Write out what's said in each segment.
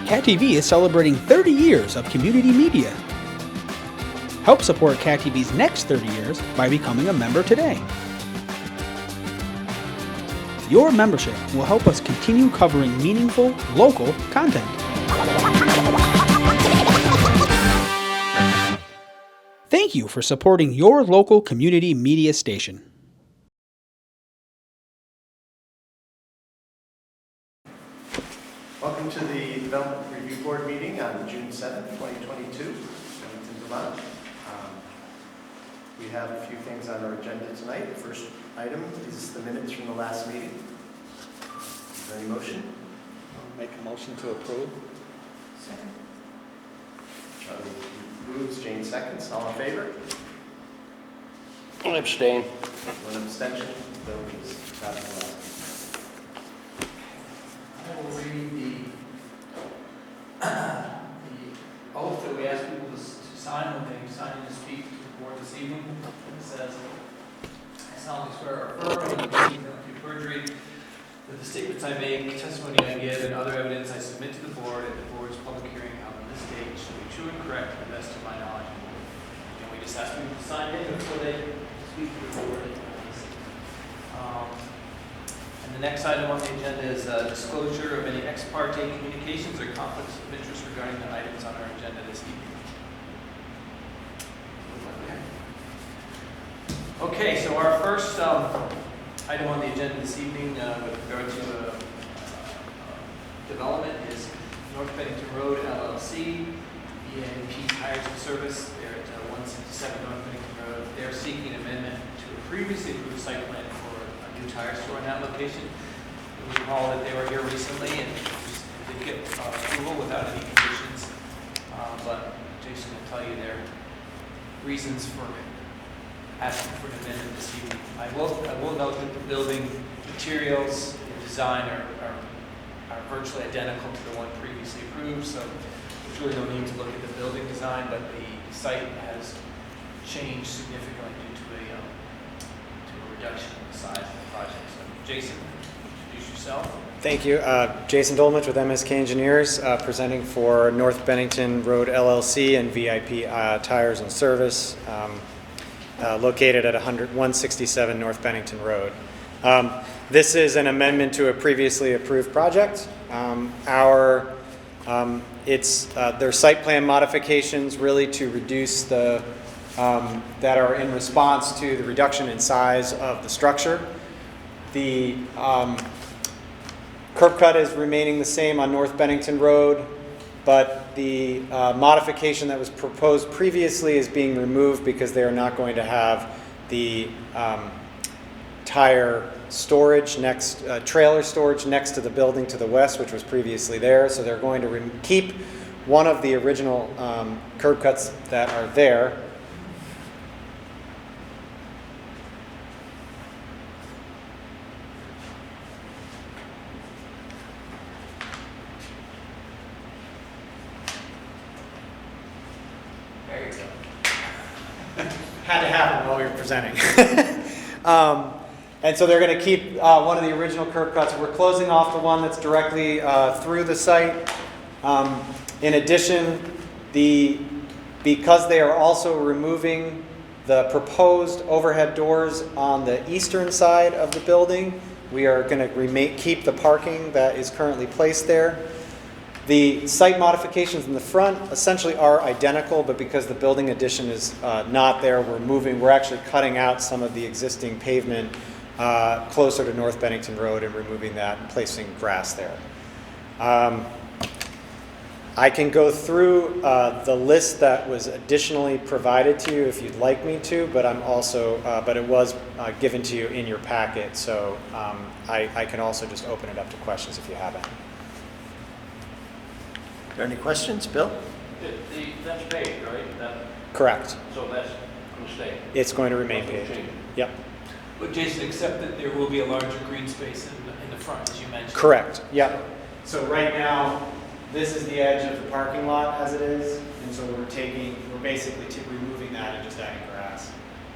Cat TV is celebrating 30 years of community media. Help support Cat TV's next 30 years by becoming a member today. Your membership will help us continue covering meaningful, local content. Thank you for supporting your local community media station. Welcome to the Development Review Board meeting on June 7th, 2022, Bennington, Vermont. We have a few things on our agenda tonight. The first item is the minutes from the last meeting. Is there any motion? I'll make a motion to approve. Second. Charlie moves, Jane seconds. All in favor? I'll abstain. One abstention. Bill is not allowed. I will read the oath that we ask people to sign when they sign in to speak to the board this evening. It says, I solemnly swear or affirm that I will not do perjury, that the statements I make, testimony I give, and other evidence I submit to the board at the board's public hearing held on this date shall be true and correct to the best of my knowledge. And we just ask people to sign in before they speak to the board. And the next item on the agenda is disclosure of any ex parte communications or conflicts of interest regarding the items on our agenda this evening. Okay, so our first item on the agenda this evening with regard to development is North Bennington Road LLC, BNP Tires and Service. They're at 167 North Bennington Road. They're seeking an amendment to a previously approved site plan for a new tire store in that location. You recall that they were here recently and did get approval without any conditions, but Jason will tell you their reasons for asking for an amendment this evening. I will note that the building materials and design are virtually identical to the one previously approved, so there's really no need to look at the building design, but the site has changed significantly due to a reduction in the size of the project. So, Jason, introduce yourself. Thank you. Jason Dolmich with MSK Engineers, presenting for North Bennington Road LLC and VIP Tires and Service, located at 167 North Bennington Road. This is an amendment to a previously approved project. Their site plan modifications really to reduce the that are in response to the reduction in size of the structure. The curb cut is remaining the same on North Bennington Road, but the modification that was proposed previously is being removed because they are not going to have the tire storage trailer storage next to the building to the west, which was previously there. So they're going to keep one of the original curb cuts that are there. Had to happen while we were presenting. And so they're going to keep one of the original curb cuts. We're closing off the one that's directly through the site. In addition, because they are also removing the proposed overhead doors on the eastern side of the building, we are going to keep the parking that is currently placed there. The site modifications in the front essentially are identical, but because the building addition is not there, we're actually cutting out some of the existing pavement closer to North Bennington Road and removing that and placing grass there. I can go through the list that was additionally provided to you if you'd like me to, but but it was given to you in your packet, so I can also just open it up to questions if you have any. Are there any questions, Bill? That's paved, right? Correct. So that's going to stay? It's going to remain paved. Yep. But Jason, except that there will be a larger green space in the front, as you mentioned. Correct. Yep. So right now, this is the edge of the parking lot as it is, and so we're basically removing that and just adding grass.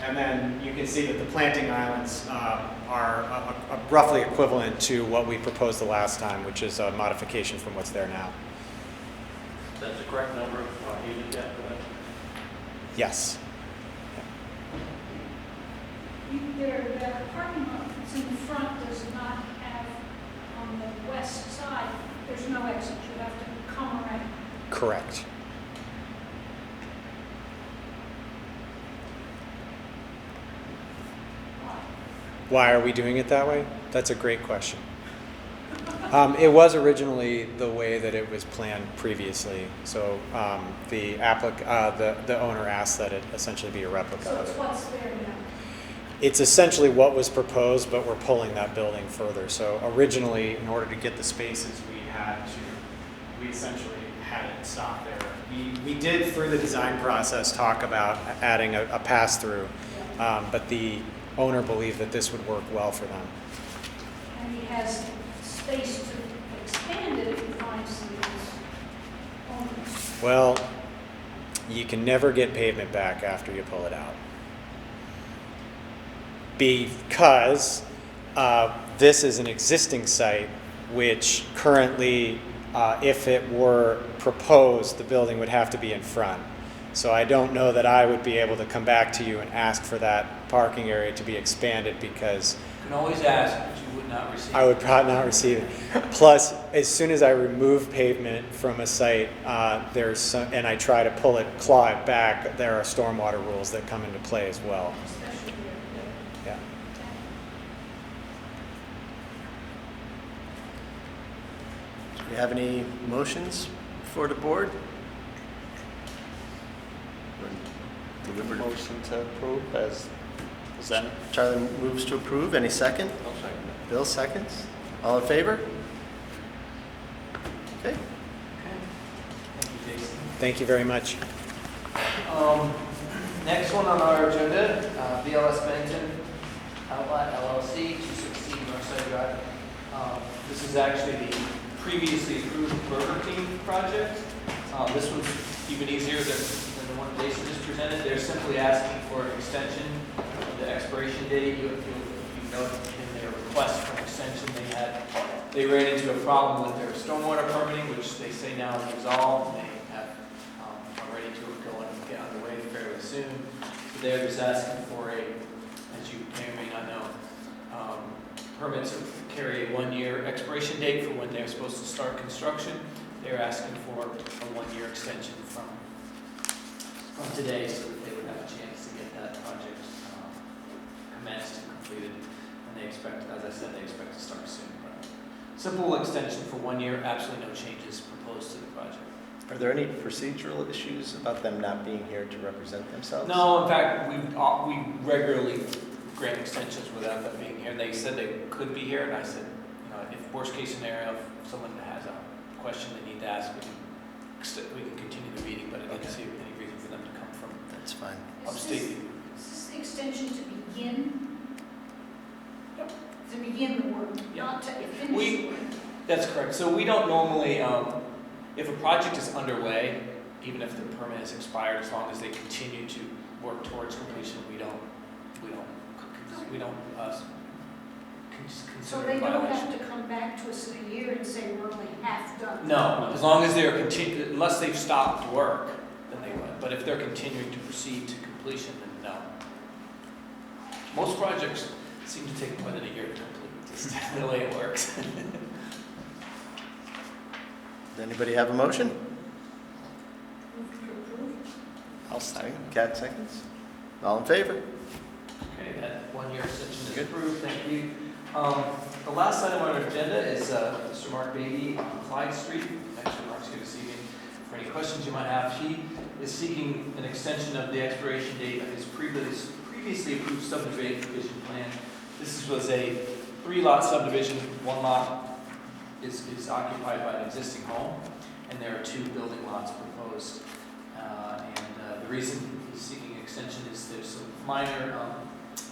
And then you can see that the planting islands are roughly equivalent to what we proposed the last time, which is a modification from what's there now. That's the correct number of units, yeah, go ahead. Yes. Their parking lot that's in the front does not have, on the west side, there's no exit. You have to come around. Correct. Why are we doing it that way? That's a great question. It was originally the way that it was planned previously. So the owner asked that it essentially be a replica So of it's it. what's there now. It's essentially what was proposed, but we're pulling that building further. So originally, in order to get the spaces, we essentially had it stop there. We did, through the design process, talk about adding a pass-through, but the owner believed that this would work well for them. And he has space to expand it if he finds these owners. Well, you can never get pavement back after you pull it out. Because this is an existing site, which currently, if it were proposed, the building would have to be in front. So I don't know that I would be able to come back to you and ask for that parking area to be expanded, because You can always ask, but you would not receive. I would probably not receive it. Plus, as soon as I remove pavement from a site, and I try to claw it back, there are stormwater rules that come into play as well. Especially there. Yeah. Do we have any motions for the board? Deliberative. Motion to approve as presented. Charlie moves to approve. Any second? I'll second it. Bill seconds. All in favor? Okay. Thank you, Jason. Thank you very much. Next one on our agenda, BLS Bennington Outlet LLC, 216 Northside Drive. This is actually the previously approved Burger King project. This one's even easier than the one Jason just presented. They're simply asking for an extension of the expiration date. If you note in their request for an extension, they ran into a problem with their stormwater permitting, which they say now is resolved. They are ready to go and get underway fairly soon. So they're just asking for as you may or may not know, permits carry a 1-year expiration date for when they're supposed to start construction. They're asking for a 1-year extension from today, so that they would have a chance to get that project commenced and completed. And they expect, as I said, they expect to start soon. But simple extension for 1 year, absolutely no changes proposed to the project. Are there any procedural issues about them not being here to represent themselves? No, in fact, we regularly grant extensions without them being here. They said they could be here, and I said, if worst case scenario, if someone has a question they need to ask, we can continue the meeting, but I didn't see any reason for them to come from That's fine. upstate. Is this the extension to begin? To begin the work, Yeah. not to finish the work? That's correct. So we don't normally, if a project is underway, even if the permit has expired, as long as they continue to work towards completion, we don't So consider they it a don't violation. have to come back to us in a year and say we're only half done? No, as long as they're unless they've stopped work, then they would. But if they're continuing to proceed to completion, then no. Most projects seem to take more than a year to complete. Just the way it works. Does anybody have a motion? Move to approve? I'll second. Cat seconds. All in favor? Okay, that 1-year extension is approved, thank you. The last item on our agenda is Mr. Mark Beatty on Clyde Street. Actually, Mark's here this evening for any questions you might have. He is seeking an extension of the expiration date of his previously approved subdivision plan. This was a 3-lot subdivision. 1 lot is occupied by an existing home, and there are 2 building lots proposed. The reason he's seeking an extension is there's some minor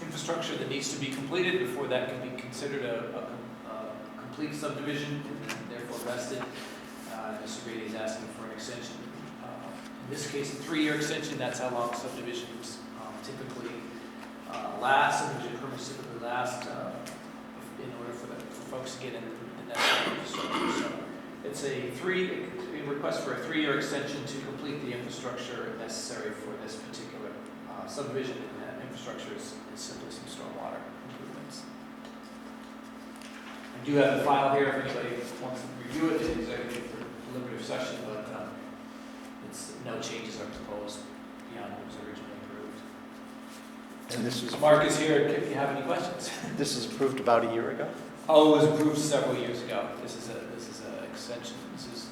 infrastructure that needs to be completed before that can be considered a complete subdivision and therefore vested. Mr. Beatty is asking for an extension. In this case, a 3-year extension. That's how long subdivisions typically last. Subdivision permits typically last in order for folks to get in that structure. So it's a 3 request for a 3-year extension to complete the infrastructure necessary for this particular subdivision, and that infrastructure is simply some stormwater improvements. I do have the file here if anybody wants to review it in executive for deliberative session, but no changes are proposed beyond what was originally approved. And this was, Mark is here if you have any questions. this was approved about a year ago? Oh, it was approved several years ago. This is an extension. This is,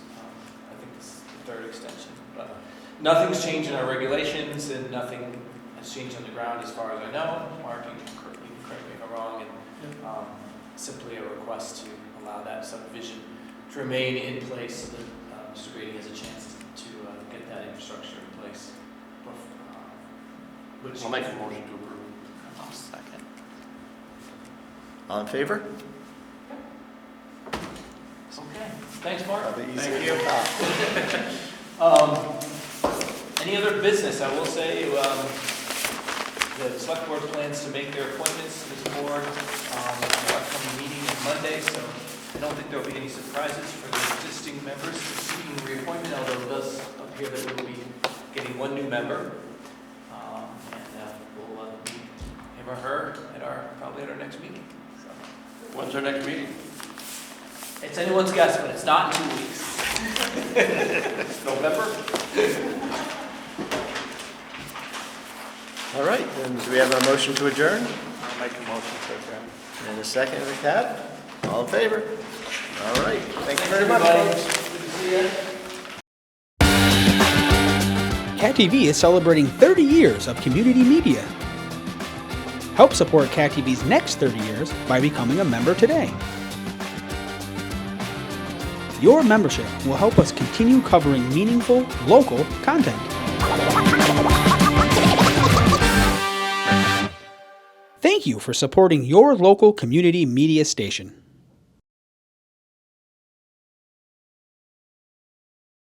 I think this is the 3rd extension. But nothing's changed in our regulations, and nothing has changed on the ground as far as I know. Mark, you can correct me if I'm wrong, and simply a request to allow that subdivision to remain in place so that Mr. Grady has a chance to get that infrastructure in place. I'll make a motion to approve. I'll second. All in favor? Okay. Thanks, Mark. Probably easier Thank you. than that. Any other business? I will say the select board plans to make their appointments to this board at the upcoming meeting on Monday, so I don't think there will be any surprises for the existing members seeking reappointment, although it does appear that we will be getting one new member. We'll meet him or her at probably at our next meeting. So, When's our next meeting? it's anyone's guess, but it's not in 2 weeks. November? All right, then do we have a motion to adjourn? I'll make a motion to adjourn. And a second, Kat? All in favor? All right, thank you very much, everybody. folks. Good to see you. Cat TV is celebrating 30 years of community media. Help support Cat TV's next 30 years by becoming a member today. Your membership will help us continue covering meaningful, local content. Thank you for supporting your local community media station.